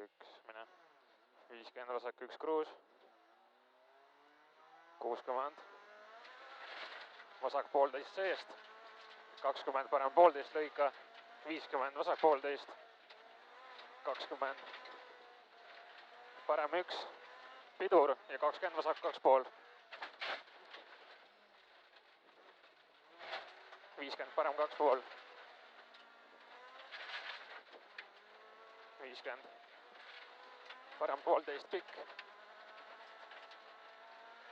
üks, mine. 50 vasak, üks kruus. 60. Vasak poolteist seest. 20 parem poolteist lõika. 50 vasak poolteist. 20. Parem üks. Pidur ja 20 vasak 2,5. 50 parem 2,5. 50. Parem poolteist pikk.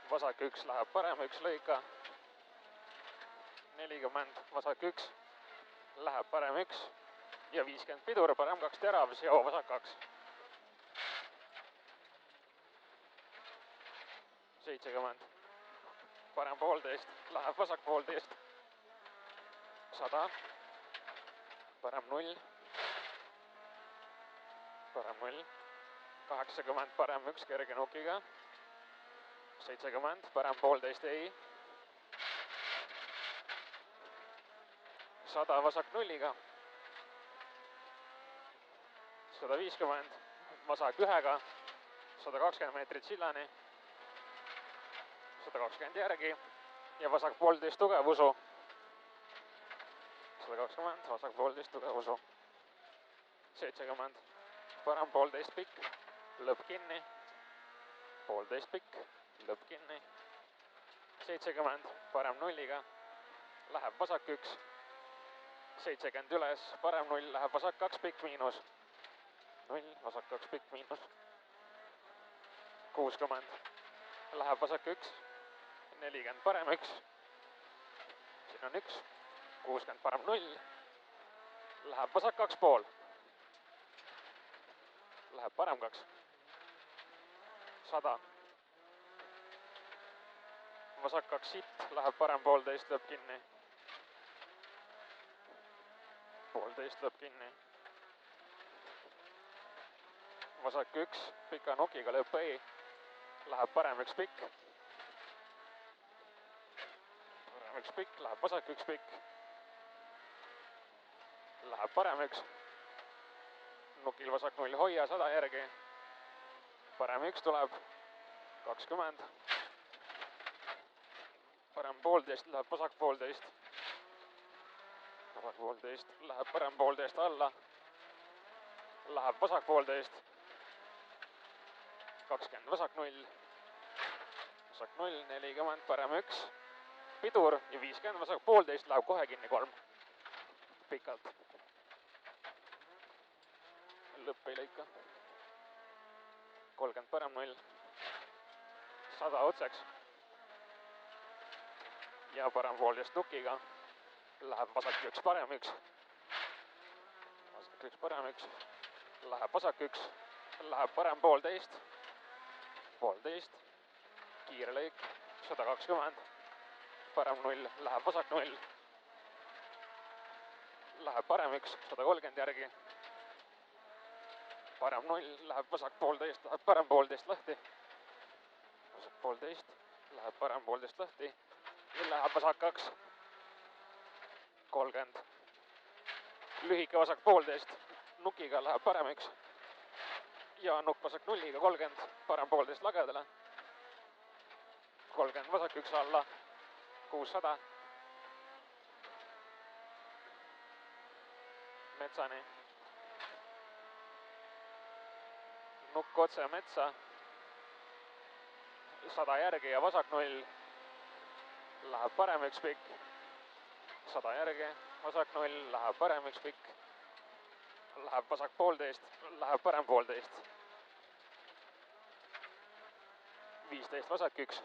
Vasak üks läheb parem, üks lõika. 40, vasak üks. Läheb parem üks. Ja 50 pidur, parem 2 terav, seo vasak 2. 70. Parem poolteist, läheb vasak poolteist. 100. Parem 0. Parem 0. 80, parem 1 kerge nukiga. 70, parem poolteist ei. 100 vasak 0-ga. 150, vasak 1-ga. 120 meetrit sillani. 120 järgi ja vasak poolteist tugevusu. 120, vasak poolteist tugevusu. 70, parem poolteist pikk, lõpp kinni. Poolteist pikk, lõpp kinni. 70, parem 0-ga, läheb vasak 1. 70 üles, parem 0, läheb vasak 2 pikk miinus. 0, vasak 2 pikk miinus. 60, läheb vasak 1. 40 parem 1. Siin on 1. 60 parem 0. Läheb vasak 2,5. Läheb parem 2. 100. Vasak 2 sitt, läheb parem poolteist, lõpp kinni. Poolteist lõpp kinni. Vasak 1, pika nukiga lõpp ei. Läheb parem 1 pikk. Parem 1 pikk, läheb vasak 1 pikk. Läheb parem 1. Nukil vasak 0, hoia 100 järgi. Parem 1 tuleb. 20. Parem poolteist, läheb vasak poolteist. Vasak poolteist, läheb parem poolteist alla. Läheb vasak poolteist. 20, vasak 0. Vasak 0, 40, parem 1. Pidur ja 50, vasak poolteist, läheb kohe kinni 3. Pikalt. Lõpp ei lõika. 30 parem 0. 100 otseks. Ja parem poolteist nukiga. Läheb vasak 1, parem 1. Vasak 1, parem 1. Läheb vasak 1. Läheb parem poolteist. Poolteist. Kiire lõik. 120. Parem 0. Läheb vasak 0. Läheb parem 1. 130 järgi. Parem 0. Läheb vasak poolteist. Läheb parem poolteist lahti. Vasak poolteist. Läheb parem poolteist lahti. Ja läheb vasak 2. 30. Lühike vasak poolteist. Nukiga läheb parem 1. Ja nukk vasak 0-ga 30. Parem poolteist lagedale. 30 vasak 1 alla. 600. Metsani. Nukk otse metsa. 100 järgi ja vasak 0. Läheb parem 1 pikk. 100 järgi, vasak 0, läheb parem 1 pikk. Läheb vasak poolteist, läheb parem poolteist. 15 vasak 1.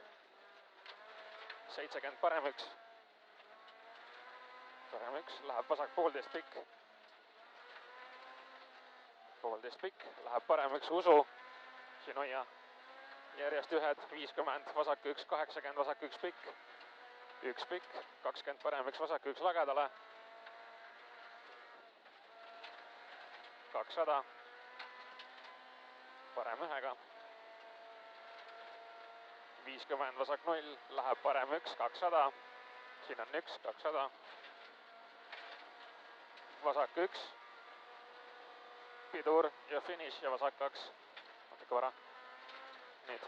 70 parem 1. Parem 1, läheb vasak poolteist pikk. Poolteist pikk, läheb parem 1 usu. Siin hoia. Järjest ühed, 50, vasak 1, 80, vasak 1 pikk. 1 pikk, 20 parem 1, vasak 1 lagedale. 200. Parem 1-ga. 50 vasak 0, läheb parem 1, 200. Siin on 1, 200. Vasak 1. pidur ja finiš ja vasak 2. natuke vara. nüüd